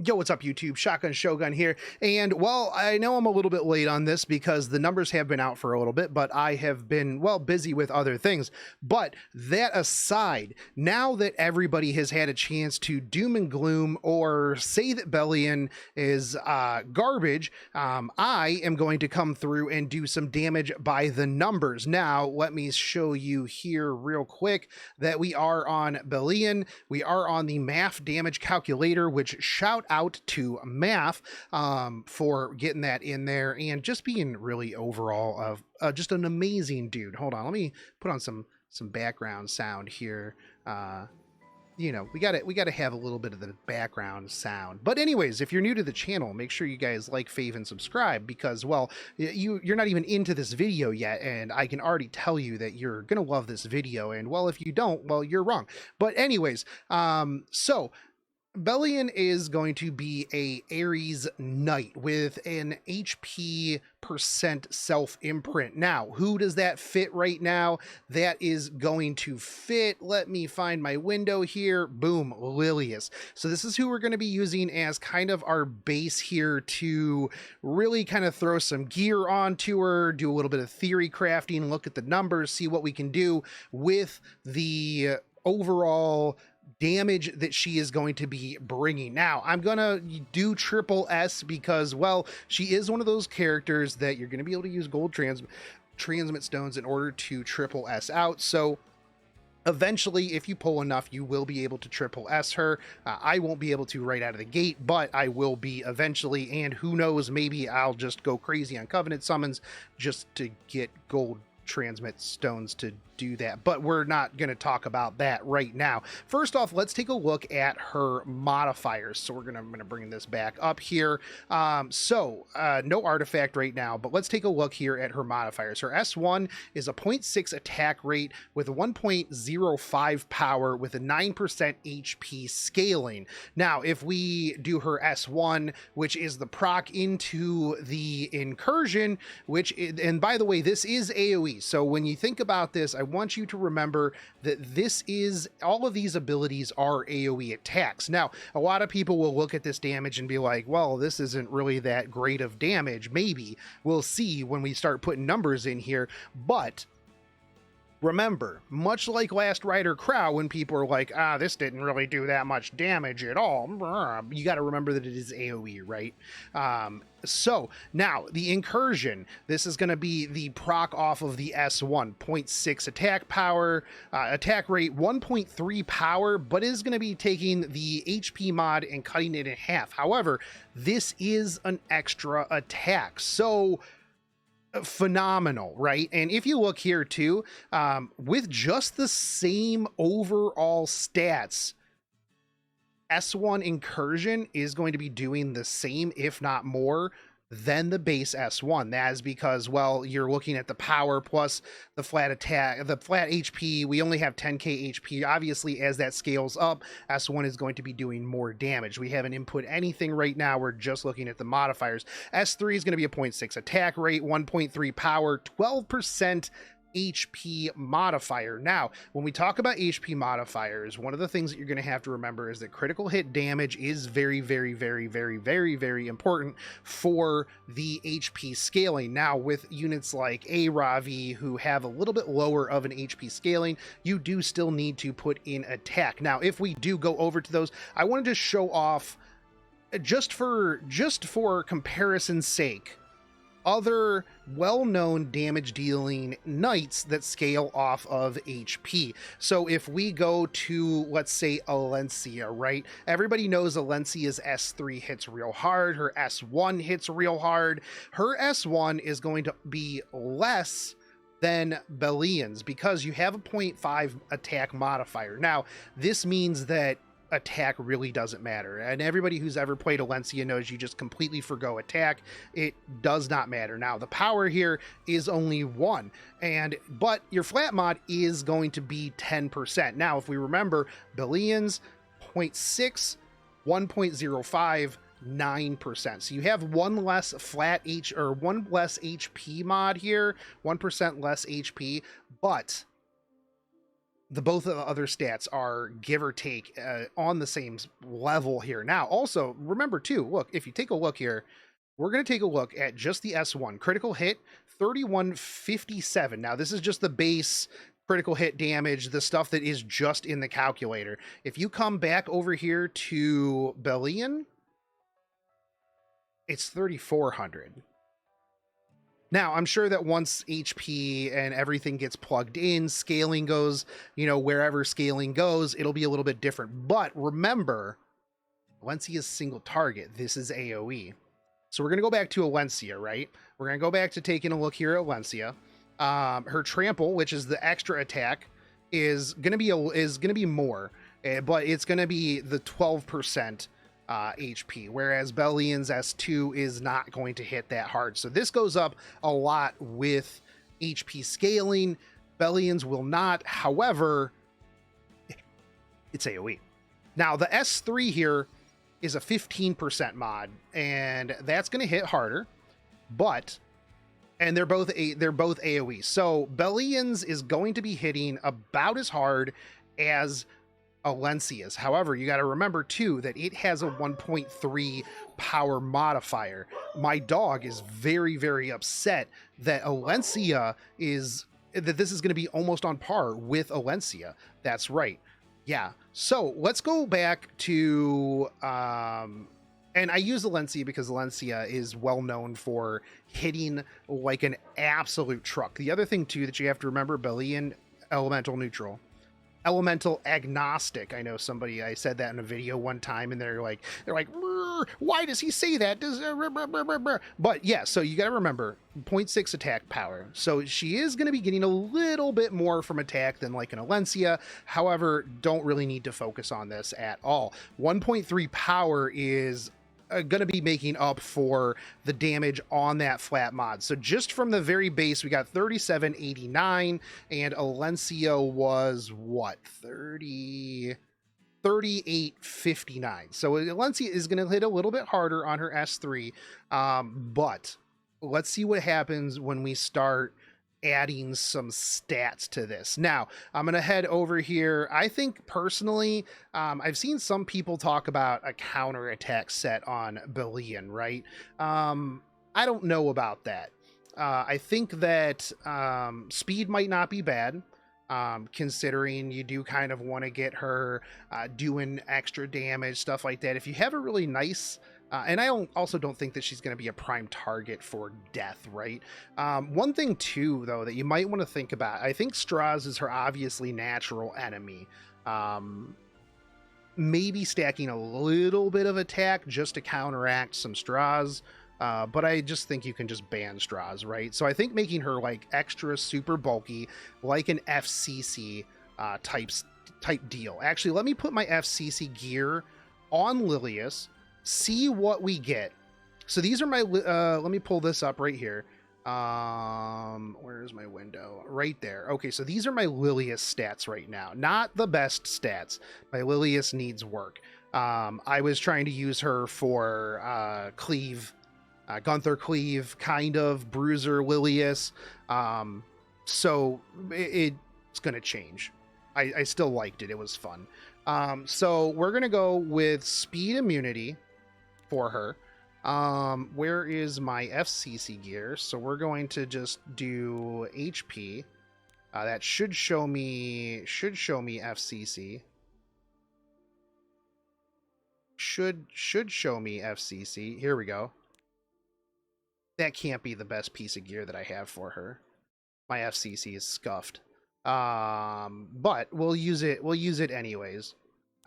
Yo, what's up, YouTube? Shotgun Shogun here. And, well, I know I'm a little bit late on this because the numbers have been out for a little bit, but I have been, well, busy with other things. But that aside, now that everybody has had a chance to doom and gloom or say that Belian is garbage, I am going to come through and do some damage by the numbers. Now, let me show you here real quick that we are on Belian. We are on the math damage calculator, which shout out to math for getting that in there and just being really overall of just an amazing dude. Hold on, let me put on some background sound here. You know, we gotta have a little bit of the background sound. But anyways, if you're new to the channel, make sure you guys like, fave, and subscribe because, well, you're not even into this video yet, and I can already tell you that you're gonna love this video. And well, if you don't, well, you're wrong. But anyways, so Belian is going to be a Ares Knight with an HP percent self imprint. Now, who does that fit right now? That is going to fit, let me find my window here, boom, Lilius. So this is who we're going to be using as kind of our base here to really kind of throw some gear onto her, do a little bit of theory crafting, look at the numbers, see what we can do with the overall damage that she is going to be bringing. Now, I'm gonna do triple S because, well, she is one of those characters that you're gonna be able to use gold transmit stones in order to triple S out. So eventually, if you pull enough, you will be able to triple S her. I won't be able to right out of the gate, but I will be eventually, and who knows, maybe I'll just go crazy on Covenant summons just to get gold transmit stones to do that, but we're not going to talk about that right now. First off, let's take a look at her modifiers. So I'm going to bring this back up here. No artifact right now, but let's take a look here at her modifiers. Her S1 is a 0.6 attack rate with a 1.05 power with a 9% HP scaling. Now, if we do her S1, which is the proc into the incursion, and by the way, this is AoE. So when you think about this, I want you to remember that all of these abilities are AoE attacks. Now, a lot of people will look at this damage and be like, well, this isn't really that great of damage. Maybe we'll see when we start putting numbers in here, but remember, much like Last Rider Crow, when people are like, this didn't really do that much damage at all, you got to remember that it is AoE, right? So now the incursion, this is going to be the proc off of the S1, 0.6 attack power, attack rate, 1.3 power, but is going to be taking the HP mod and cutting it in half. However, this is an extra attack. So phenomenal, right? And if you look here too, with just the same overall stats, S1 incursion is going to be doing the same, if not more, than the base S1. That is because, well, you're looking at the power plus the flat attack, the flat HP. We only have 10k HP. Obviously, as that scales up, S1 is going to be doing more damage. We haven't input anything right now. We're just looking at the modifiers. S3 is going to be a 0.6 attack rate, 1.3 power, 12% HP modifier. Now, when we talk about HP modifiers, one of the things that you're going to have to remember is that critical hit damage is very, very, very, very, very, very important for the HP scaling. Now, with units like a Ravi, who have a little bit lower of an HP scaling, you do still need to put in attack. Now, if we do go over to those, I wanted to show off, just for comparison's sake, other well-known damage dealing knights that scale off of HP. So if we go to, let's say, Alencia, right? Everybody knows Alencia's S3 hits real hard. Her S1 hits real hard. Her S1 is going to be less than Belian's because you have a 0.5 attack modifier. Now, this means that attack really doesn't matter, and everybody who's ever played Alencia knows you just completely forgo attack. It does not matter. Now, the power here is only 1, but your flat mod is going to be 10%. Now, if we remember, Belian's 0.6, 1.05, 9%. So you have one less one less HP mod here, 1% less HP, but the both of the other stats are give or take on the same level here. Now, also remember too, look, if you take a look here, we're going to take a look at just the S1 critical hit 3157. Now, this is just the base critical hit damage, the stuff that is just in the calculator. If you come back over here to Belian, it's 3400. Now, I'm sure that once HP and everything gets plugged in, scaling goes, you know, wherever scaling goes, it'll be a little bit different. But remember, Alencia's single target. This is AoE. So we're going to go back to Alencia, right? We're going to go back to taking a look here at Alencia. Her trample, which is the extra attack, is going to be more, but it's going to be the 12% HP, whereas Belian's S2 is not going to hit that hard. So this goes up a lot with HP scaling. Belian's will not. However, it's AoE. Now the S3 here is a 15% mod, and that's going to hit harder, and they're both AoE. So Belian's is going to be hitting about as hard as Alencia's. However, you got to remember too that it has a 1.3 power modifier. My dog is very, very upset that this is going to be almost on par with Alencia. That's right. Yeah. So let's go back to and I use Alencia because Alencia is well known for hitting like an absolute truck. The other thing too that you have to remember, Belian, elemental neutral. Elemental agnostic. I know I said that in a video one time, and they're like, why does he say that? But yeah, so you got to remember 0.6 attack power. So she is going to be getting a little bit more from attack than like an Alencia. However, don't really need to focus on this at all. 1.3 power is going to be making up for the damage on that flat mod. So just from the very base, we got 3789, and Alencia was what, 3859. So Alencia is going to hit a little bit harder on her S3, but let's see what happens when we start adding some stats to this. Now, I'm going to head over here. I think personally, I've seen some people talk about a counter attack set on Belian, right? I don't know about that. I think that speed might not be bad, considering you do kind of want to get her doing extra damage, stuff like that. If you have a really nice and I also don't think that she's going to be a prime target for death, right? One thing, too, though, that you might want to think about, I think Strauss is her obviously natural enemy. Maybe stacking a little bit of attack just to counteract some Strauss, but I just think you can just ban Strauss, right? So I think making her, like, extra super bulky, like an FCC type deal. Actually, let me put my FCC gear on Lilius, see what we get. So these are my let me pull this up right here. Where's my window? Right there. Okay, so these are my Lilius stats right now. Not the best stats. My Lilius needs work. I was trying to use her for cleave, Gunther cleave, kind of bruiser Lilius. So it's gonna change. I still liked it. It was fun. So we're gonna go with speed immunity for her. Where is my FCC gear? So we're going to just do HP. That should show me FCC. Should show me FCC. Here we go. That can't be the best piece of gear that I have for her. My FCC is scuffed. But we'll use it anyways.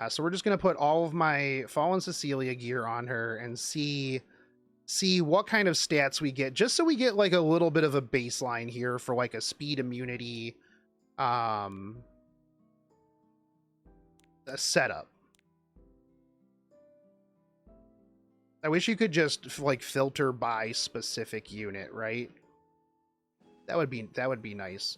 So we're just going to put all of my Fallen Cecilia gear on her and see what kind of stats we get, just so we get like a little bit of a baseline here for like a speed immunity a setup. I wish you could just like filter by specific unit, right? That would be nice.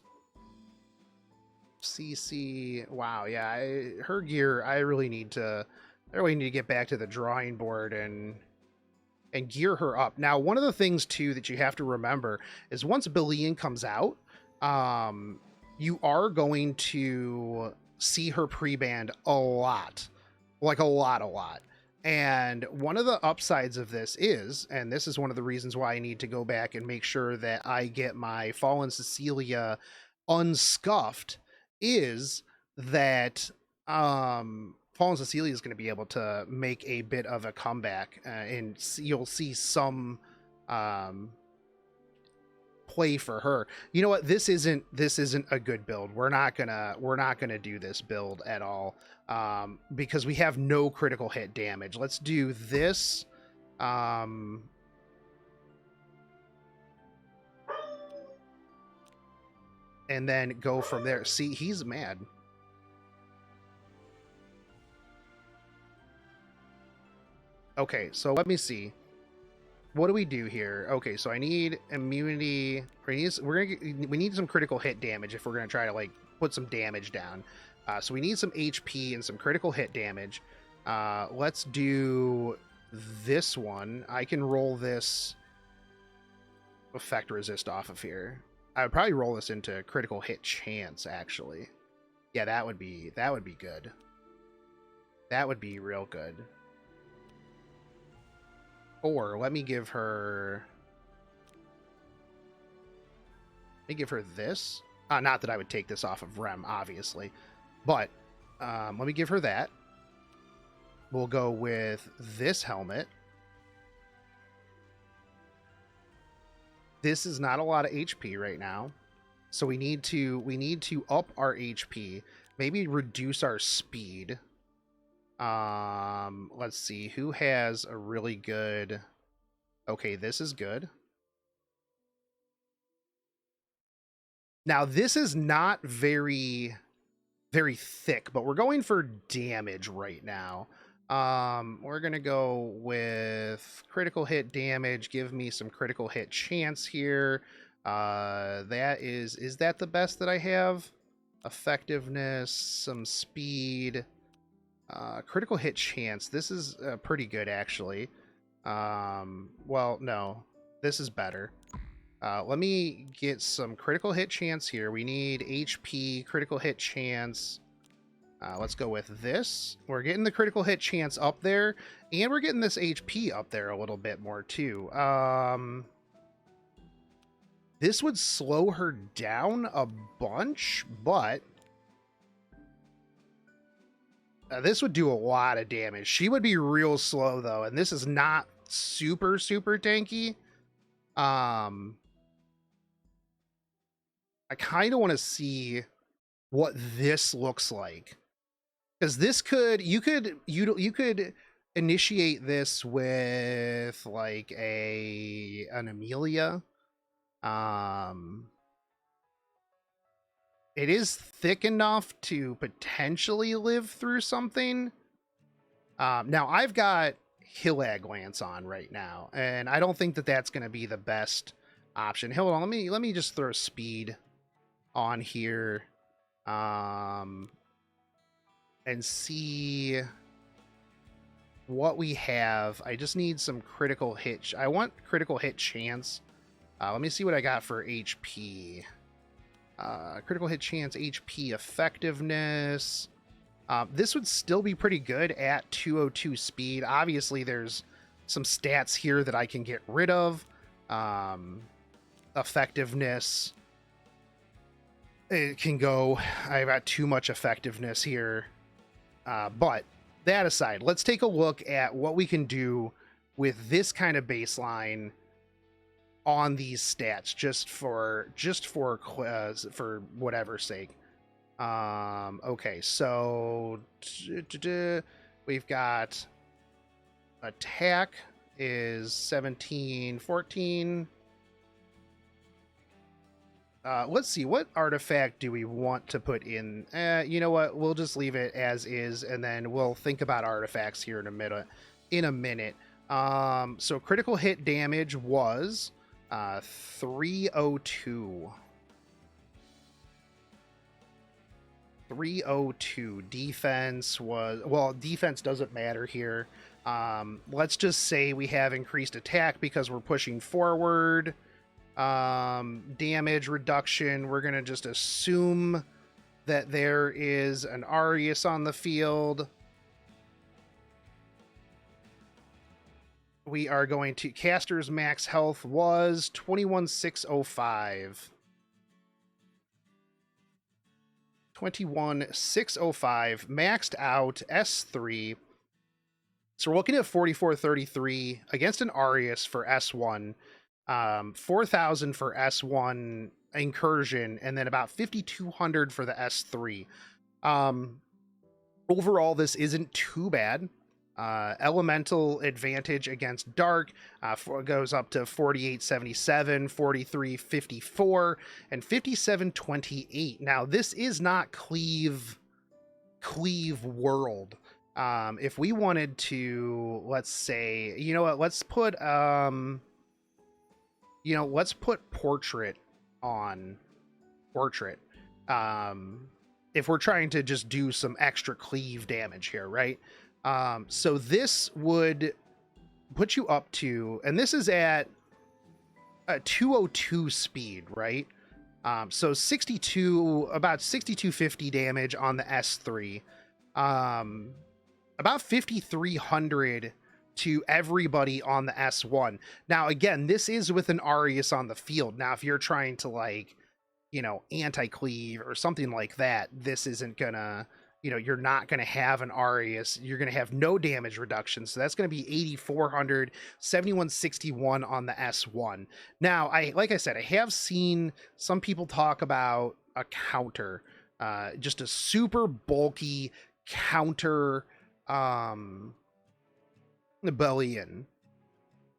CC, wow, yeah, her gear, I really need to get back to the drawing board and gear her up. Now, one of the things too that you have to remember is once Belian comes out, you are going to see her pre-banned a lot, like a lot. And one of the upsides of this is, and this is one of the reasons why I need to go back and make sure that I get my Fallen Cecilia unscuffed, is that Fallen Cecilia is going to be able to make a bit of a comeback, and you'll see some play for her. You know what? This isn't a good build. We're not gonna do this build at all, because we have no critical hit damage. Let's do this. And then go from there. See, he's mad. Okay, so let me see. What do we do here? Okay, so I need immunity. We need some critical hit damage if we're gonna try to like put some damage down. So we need some HP and some critical hit damage. Let's do this one. I can roll this effect resist off of here. I would probably roll this into critical hit chance, actually. Yeah, that would be good. That would be real good. Or let me give her this. Not that I would take this off of Rem, obviously, but let me give her that. We'll go with this helmet. This is not a lot of HP right now, so we need to up our HP, maybe reduce our speed. Let's see who has a really good. Okay, this is good. Now this is not very thick, but we're going for damage right now. We're gonna go with critical hit damage. Give me some critical hit chance here. That is that the best that I have? Effectiveness, some speed. Critical hit chance. This is pretty good, actually. Well, no, this is better. Let me get some critical hit chance here. We need HP, critical hit chance. Let's go with this. We're getting the critical hit chance up there, and we're getting this HP up there a little bit more, too. This would slow her down a bunch, but this would do a lot of damage. She would be real slow, though, and this is not super tanky. I kind of want to see what this looks like, because this could you could initiate this with like an Amelia. It is thick enough to potentially live through something. Now I've got Hillag Lance on right now, and I don't think that that's going to be the best option. Hold on, let me just throw speed on here, and see what we have. I just need some critical hit. I want critical hit chance. Let me see what I got for HP. Critical hit chance, HP, effectiveness. This would still be pretty good at 202 speed. Obviously, there's some stats here that I can get rid of. Effectiveness. It can go. I've got too much effectiveness here. But that aside, let's take a look at what we can do with this kind of baseline on these stats, just for whatever's sake. Okay, so we've got attack is 17, 14. Let's see, what artifact do we want to put in? You know what? We'll just leave it as is, and then we'll think about artifacts here in a minute. So critical hit damage was 302. 302. Defense was, well, defense doesn't matter here. Let's just say we have increased attack because we're pushing forward. Damage reduction, we're going to just assume that there is an Arius on the field. We are going to... Caster's max health was 21,605. 21,605, maxed out S3. So we're looking at 4433 against an Arius for S1, 4,000 for S1 incursion, and then about 5,200 for the S3. Overall, this isn't too bad. Elemental advantage against dark goes up to 4877, 4354, and 5728. Now this is not cleave world. If we wanted to, let's say, you know what, let's put let's put portrait on portrait. If we're trying to just do some extra cleave damage here, right? So this would put you up to, and this is at a 202 speed, right? So 62, about 6250 damage on the S3. About 5,300 to everybody on the S1. Now, again, this is with an Arius on the field. Now, if you're trying to, like, you know, anti-cleave or something like that, this isn't gonna... You know, you're not going to have an Arius. You're going to have no damage reduction. So that's going to be 8,400, 7,161 on the S1. Now, like I said, I have seen some people talk about a counter, just a super bulky counter Belian.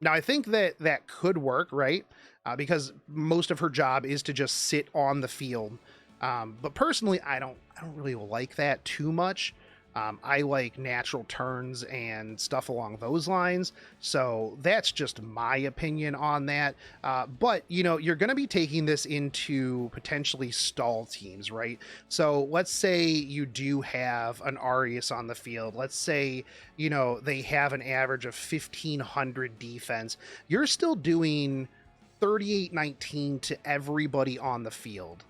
Now, I think that could work, right? Because most of her job is to just sit on the field. But personally, I don't really like that too much. I like natural turns and stuff along those lines. So that's just my opinion on that. But, you know, you're going to be taking this into potentially stall teams, right? So let's say you do have an Arius on the field. Let's say, you know, they have an average of 1,500 defense. You're still doing 3819 to everybody on the field.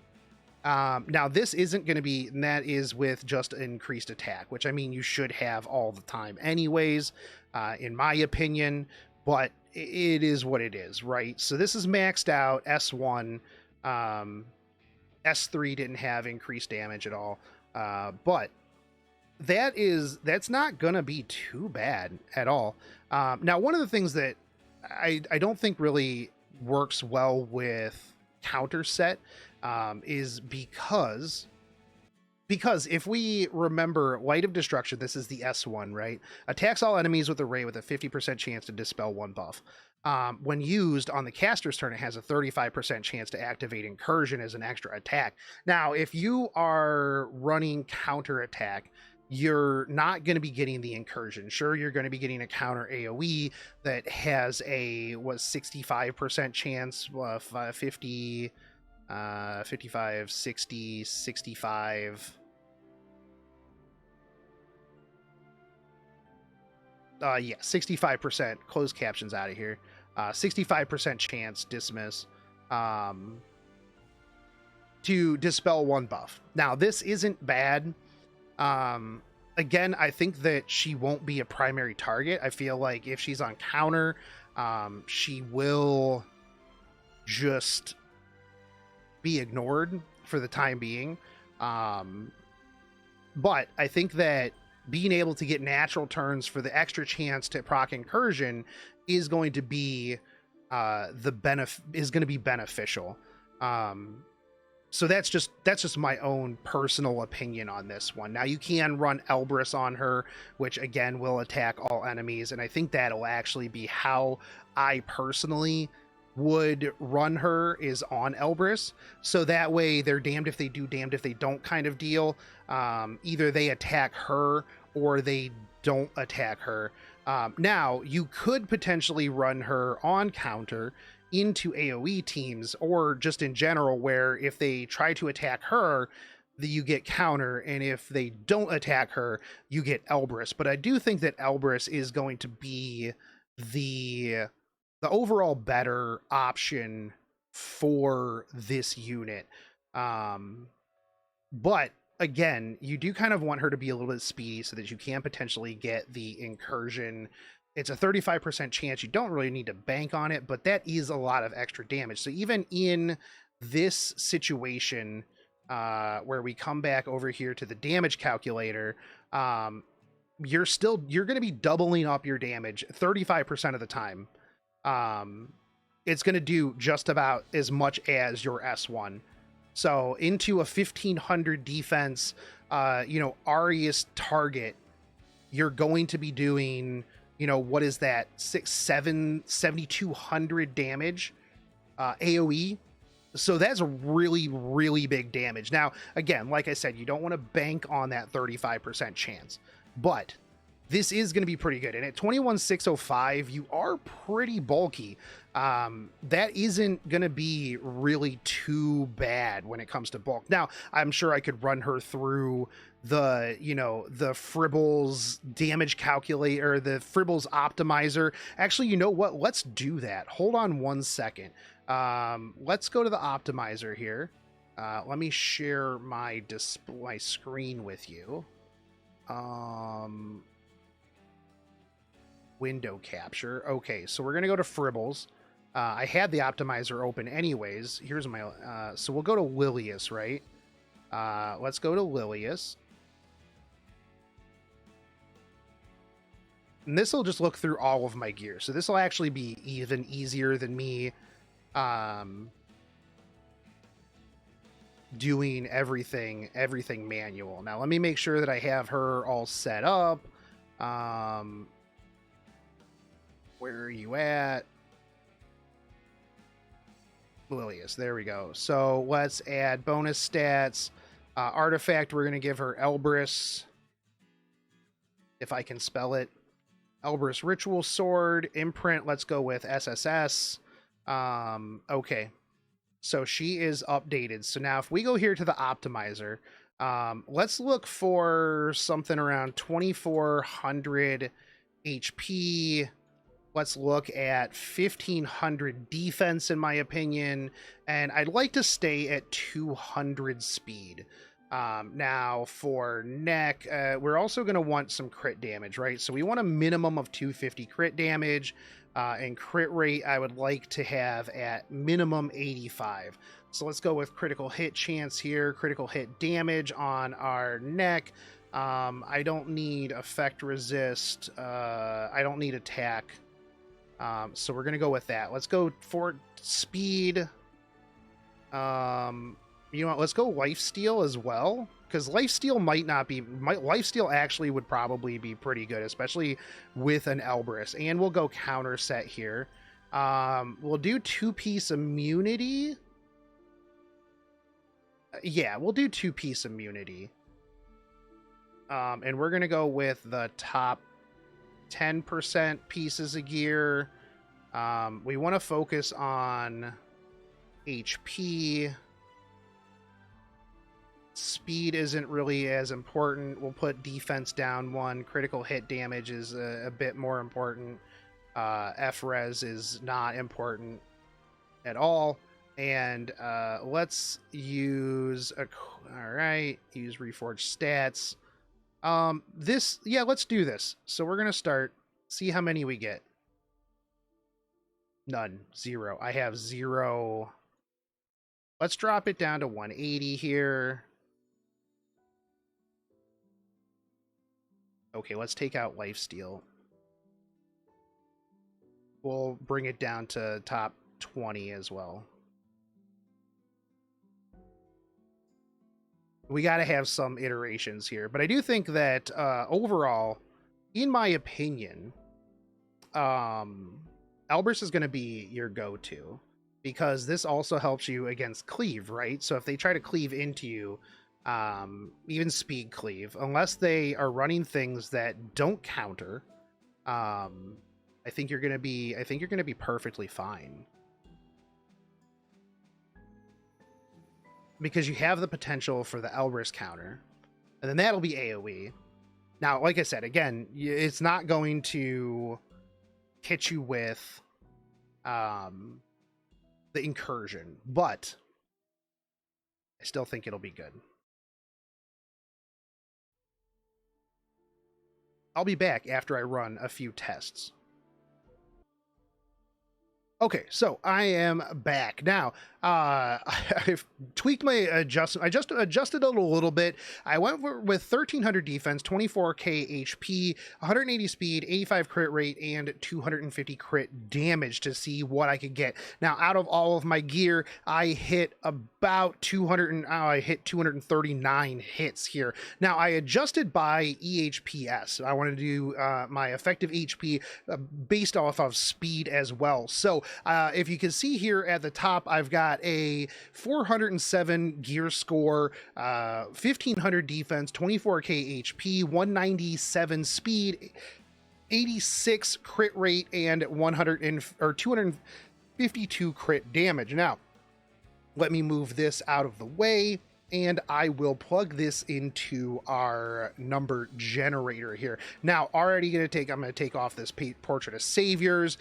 Now this isn't going to be, and that is with just increased attack, which I mean, you should have all the time anyways, in my opinion, but it is what it is, right? So this is maxed out S1, S3 didn't have increased damage at all. But that's not going to be too bad at all. Now, one of the things that I don't think really works well with counter set, is because if we remember Light of Destruction, this is the S1, right? Attacks all enemies with a ray with a 50% chance to dispel one buff. When used on the caster's turn, it has a 35% chance to activate Incursion as an extra attack. Now, if you are running counter attack, you're not going to be getting the Incursion. Sure, you're going to be getting a counter AoE that has a 65% chance, 50, 55, 60, 65. Yeah, 65%. Closed captions out of here. 65% chance dismiss to dispel one buff. Now, this isn't bad. Again, I think that she won't be a primary target. I feel like if she's on counter, she will just be ignored for the time being. But I think that being able to get natural turns for the extra chance to proc Incursion is going to be beneficial. So that's just my own personal opinion on this one. Now, you can run Elbrus on her, which again will attack all enemies, and I think that'll actually be how I personally would run her, is on Elbrus. So that way they're damned if they do, damned if they don't kind of deal. Either they attack her or they don't attack her. Now, you could potentially run her on counter into AoE teams, or just in general, where if they try to attack her, you get counter, and if they don't attack her, you get Elbrus. But I do think that Elbrus is going to be the overall better option for this unit. But again, you do kind of want her to be a little bit speedy so that you can potentially get the incursion. It's a 35% chance. You don't really need to bank on it, but that is a lot of extra damage. So even in this situation, where we come back over here to the damage calculator, you're going to be doubling up your damage 35% of the time. It's going to do just about as much as your S1. So into a 1500 defense, Arius target, you're going to be doing, what is that? 7,200 damage, AoE. So that's a really, really big damage. Now, again, like I said, you don't want to bank on that 35% chance, but this is going to be pretty good. And at 21,605, you are pretty bulky. That isn't going to be really too bad when it comes to bulk. Now, I'm sure I could run her through the Fribbles damage calculator, the Fribbles optimizer. Actually, you know what? Let's do that. Hold on one second. Let's go to the optimizer here. Let me share my screen with you. Window capture. Okay, so we're gonna go to Fribbles. I had the optimizer open anyways. Here's my so we'll go to Lilius, right? Let's go to Lilius. And this will just look through all of my gear. So this will actually be even easier than me doing everything manual. Now let me make sure that I have her all set up. Where are you at? Lilius, there we go. So let's add bonus stats. Artifact, we're going to give her Elbrus, if I can spell it. Elbrus Ritual Sword. Imprint, let's go with SSS. Okay. So she is updated. So now if we go here to the optimizer, let's look for something around 2,400 HP. Let's look at 1,500 defense, in my opinion, and I'd like to stay at 200 speed. Now for neck, we're also going to want some crit damage, right? So we want a minimum of 250 crit damage, and crit rate I would like to have at minimum 85. So let's go with critical hit chance here, critical hit damage on our neck. I don't need effect resist. I don't need attack. So we're going to go with that. Let's go for speed. You know what? Let's go lifesteal as well, because lifesteal lifesteal actually would probably be pretty good, especially with an Elbrus. And we'll go counter set here. We'll do 2-piece immunity. Yeah, we'll do 2-piece immunity. And we're going to go with the top 10% pieces of gear. We want to focus on HP. Speed isn't really as important. We'll put defense down 1. Critical hit damage is a bit more important. F-res is not important at all. And let's use use reforged stats. Let's do this. So we're gonna start, see how many we get. None. 0. I have 0. Let's drop it down to 180 here. Okay, let's take out lifesteal. We'll bring it down to top 20 as well. We got to have some iterations here, but I do think that overall, in my opinion, Elbrus is going to be your go-to, because this also helps you against cleave, right? So if they try to cleave into you, even speed cleave, unless they are running things that don't counter, I think you're going to be perfectly fine. Because you have the potential for the Elbrus counter, and then that'll be AoE. Now, like I said, again, it's not going to hit you with the the incursion, but I still think it'll be good. I'll be back after I run a few tests. Okay, so I am back now. I've tweaked my adjustment. I just adjusted it a little bit. I went with 1300 defense, 24k HP, 180 speed, 85 crit rate, and 250 crit damage to see what I could get. Now, out of all of my gear, I hit about 239 hits here. Now, I adjusted by EHPS. I want to do my effective HP based off of speed as well. So if you can see here at the top, I've got a 407 gear score, 1500 defense, 24k HP, 197 speed, 86 crit rate, and 252 crit damage. Now, let me move this out of the way, and I will plug this into our number generator here. Now, I'm going to take off this Portrait of Saviors.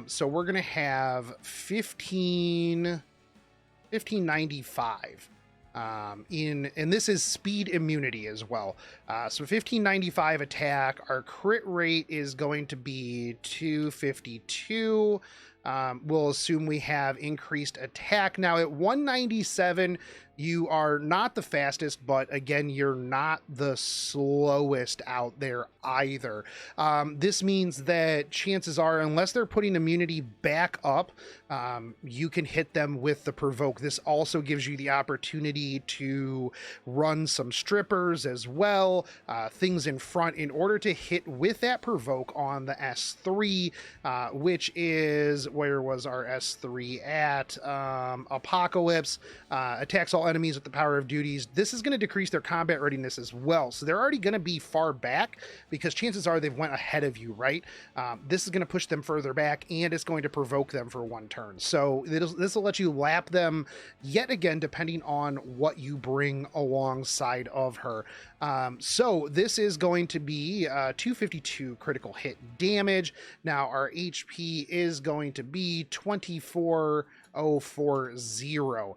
So we're going to have 1595 and this is speed immunity as well. So 1595 attack. Our crit rate is going to be 252. We'll assume we have increased attack. Now at 197, you are not the fastest, but again, you're not the slowest out there either. This means that chances are, unless they're putting immunity back up, you can hit them with the provoke. This also gives you the opportunity to run some strippers as well, things in front in order to hit with that provoke on the S3, which is, where was our S3 at? Apocalypse, attacks all enemies with the power of duties. This is going to decrease their combat readiness as well. So they're already going to be far back because chances are they've went ahead of you, right? This is going to push them further back, and it's going to provoke them for one turn. So this will let you lap them yet again, depending on what you bring alongside of her. So this is going to be 252 critical hit damage. Now our HP is going to be 24040.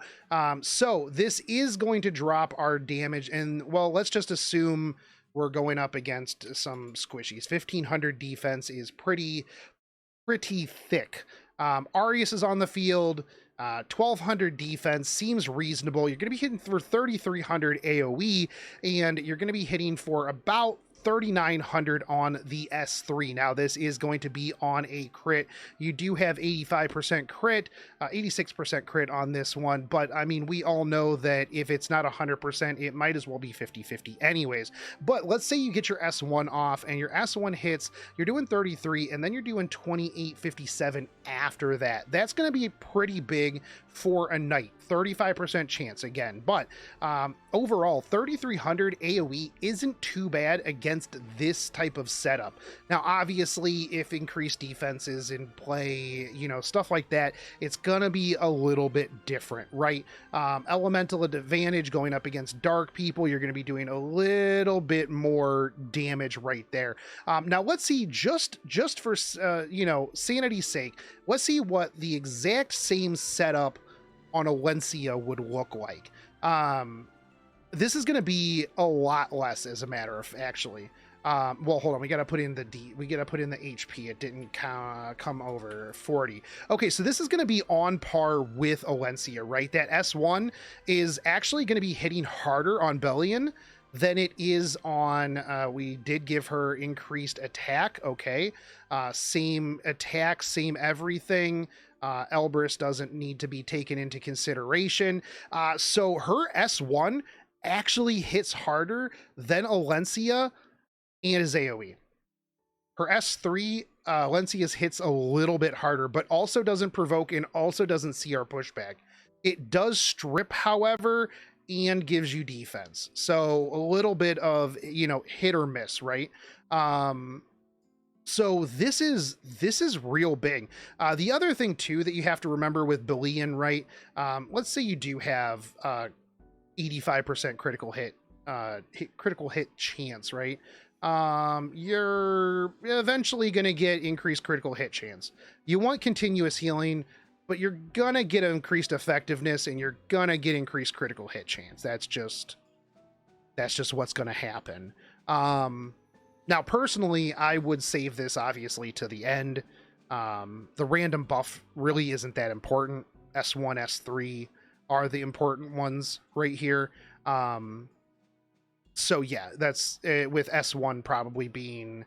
So this is going to drop our damage, and well, let's just assume we're going up against some squishies. 1500 defense is pretty thick. Arius is on the field. 1200 defense seems reasonable. You're going to be hitting for 3300 AoE, and you're going to be hitting for about 3,900 on the S3. Now, this is going to be on a crit. You do have 85% crit, 86% crit on this one, but I mean, we all know that if it's not 100%, it might as well be 50-50 anyways. But let's say you get your S1 off, and your S1 hits, you're doing 33, and then you're doing 2857 after that. That's going to be pretty big for a knight. 35% chance again, but overall 3300 AoE isn't too bad against this type of setup. Now obviously, if increased defense is in play, you know, stuff like that, it's gonna be a little bit different, right? Elemental advantage going up against dark people, you're gonna be doing a little bit more damage right there. Now let's see, just for you know, sanity's sake, let's see what the exact same setup on Alencia would look like. This is going to be a lot less, as a matter of actually. Well, hold on. We got to put in the HP. It didn't come over 40. Okay, so this is going to be on par with Alencia, right? That S1 is actually going to be hitting harder on Belian than it is on, we did give her increased attack. Okay. Same attack, same everything. Elbrus doesn't need to be taken into consideration. So her S1 actually hits harder than Alencia and his AoE. Her S3, Alencia's hits a little bit harder, but also doesn't provoke and also doesn't CR pushback. It does strip, however, and gives you defense. So a little bit of, you know, hit or miss, right? So this is real big. The other thing too that you have to remember with Belian, right? Let's say you do have 85% critical hit chance, right? You're eventually going to get increased critical hit chance. You want continuous healing. but you're gonna get increased effectiveness and you're gonna get increased critical hit chance. That's just what's gonna happen. Now, personally, I would save this obviously to the end. The random buff really isn't that important. S1, S3 are the important ones right here. So yeah, that's with S1 probably being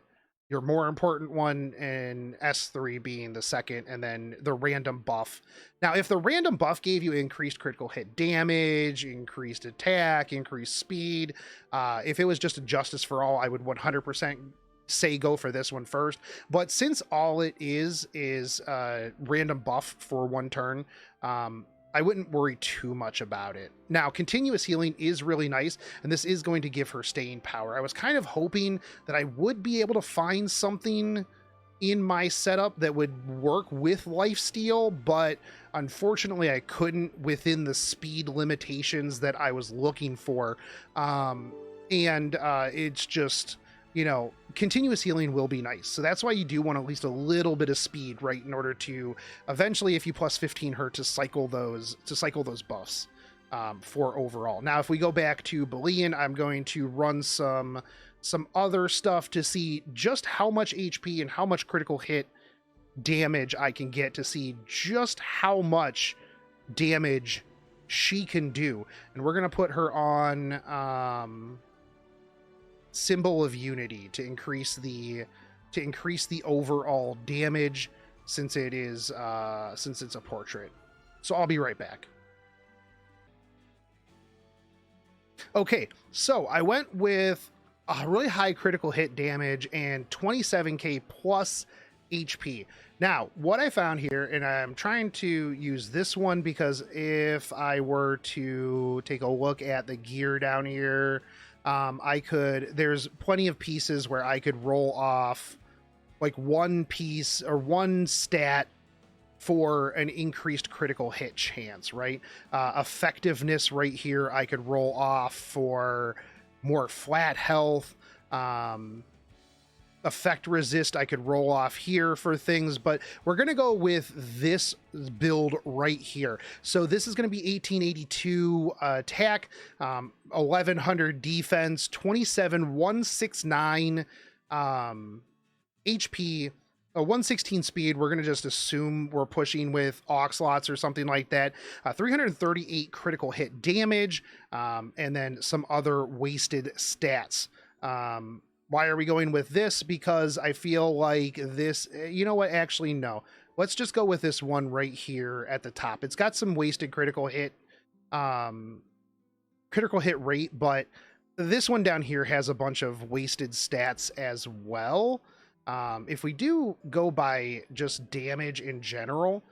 your more important one and S3 being the second, and then the random buff. Now, if the random buff gave you increased critical hit damage, increased attack, increased speed, if it was just a justice for all, I would 100% say go for this one first. But since all it is random buff for one turn, I wouldn't worry too much about it. Now, continuous healing is really nice, and this is going to give her staying power. I was kind of hoping that I would be able to find something in my setup that would work with lifesteal, but unfortunately I couldn't within the speed limitations that I was looking for. It's just, you know, continuous healing will be nice. So that's why you do want at least a little bit of speed, right? In order to eventually, if you plus 15 her, to cycle those buffs for overall. Now, if we go back to Belian, I'm going to run some other stuff to see just how much HP and how much critical hit damage I can get, to see just how much damage she can do. And we're going to put her on Symbol of Unity to increase the overall damage, since it's a portrait. So I'll be right back. Okay, so I went with a really high critical hit damage and 27k plus HP. Now, what I found here, and I'm trying to use this one because if I were to take a look at the gear down here, there's plenty of pieces where I could roll off like one piece or one stat for an increased critical hit chance, right? Effectiveness right here, I could roll off for more flat health. Effect resist, I could roll off here for things, but we're going to go with this build right here. So this is going to be 1882 attack, 1100 defense, 169 HP, 116 speed. We're going to just assume we're pushing with Oxlots or something like that. 338 critical hit damage, and then some other wasted stats. Why are we going with this? Because I feel like this, you know what, actually, no. Let's just go with this one right here at the top. It's got some wasted critical hit rate, but this one down here has a bunch of wasted stats as well. If we do go by just damage in general,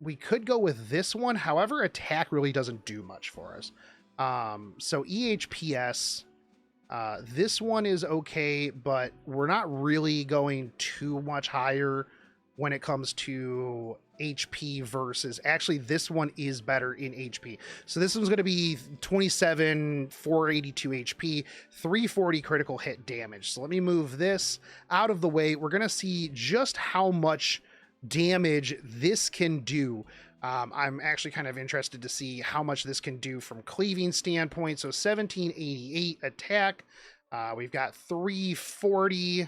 we could go with this one. However, attack really doesn't do much for us. So EHPS, this one is okay, but we're not really going too much higher when it comes to HP versus, actually this one is better in HP. So this one's going to be 482 HP, 340 critical hit damage. So let me move this out of the way. We're going to see just how much damage this can do. I'm actually kind of interested to see how much this can do from cleaving standpoint. So 1788 attack. We've got 340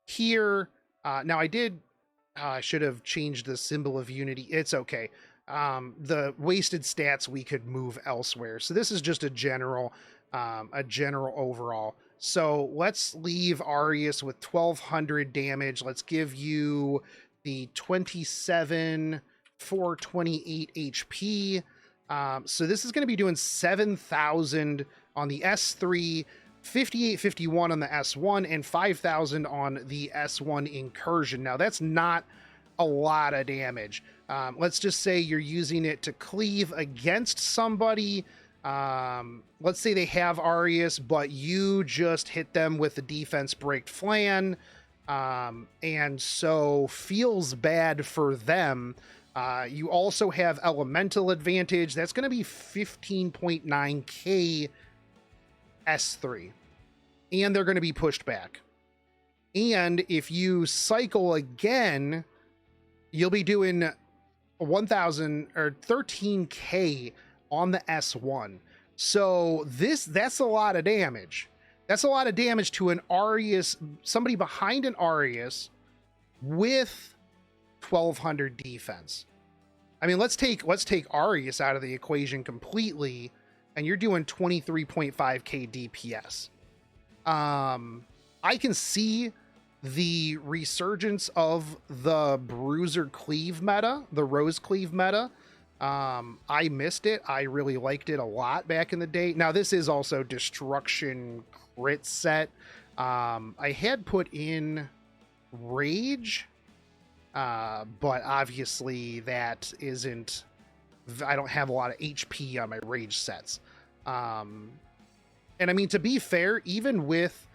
here. Now I should have changed the Symbol of Unity. It's okay. The wasted stats we could move elsewhere. So this is just a general overall. So let's leave Arius with 1200 damage. Let's give you the 428 HP. So this is going to be doing 7,000 on the S3, 5851 on the S1, and 5,000 on the S1 incursion. Now that's not a lot of damage. Let's just say you're using it to cleave against somebody. Let's say they have Arius, but you just hit them with the defense break flan. And so feels bad for them. You also have elemental advantage. That's going to be 15.9k S3. And they're going to be pushed back. And if you cycle again, you'll be doing 1,000 or 13k on the S1. So that's a lot of damage. That's a lot of damage to an Arius, somebody behind an Arius with 1,200 defense. I mean, let's take Arius out of the equation completely, and you're doing 23.5k DPS. I can see the resurgence of the bruiser cleave meta, the rose cleave meta. I missed it. I really liked it a lot back in the day. Now, this is also destruction crit set. I had put in rage, but obviously that isn't, I don't have a lot of HP on my rage sets. And I mean, to be fair, even with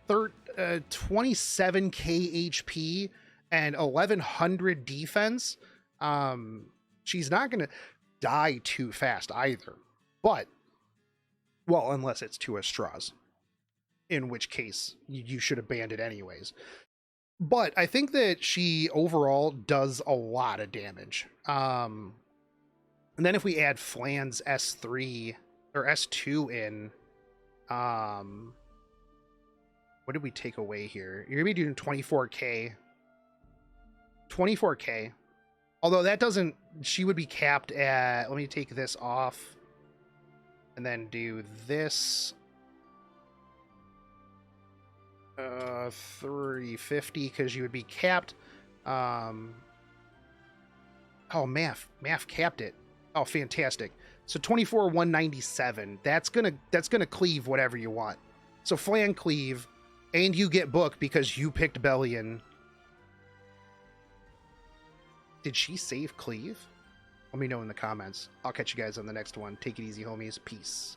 27k HP and 1,100 defense, she's not going to die too fast either. But, well, unless it's to a straws, in which case you should have banned it anyways. But I think that she overall does a lot of damage. And then if we add Flan's S3 or S2 in, what did we take away here? You're going to be doing 24k. 24k. Although that doesn't, she would be capped at, let me take this off and then do this. 350, because you would be capped. Oh, math capped it. Oh, fantastic. So 24,197. That's gonna cleave whatever you want. So Flan cleave, and you get book because you picked Belian. Did she save cleave? Let me know in the comments. I'll catch you guys on the next one. Take it easy, homies. Peace.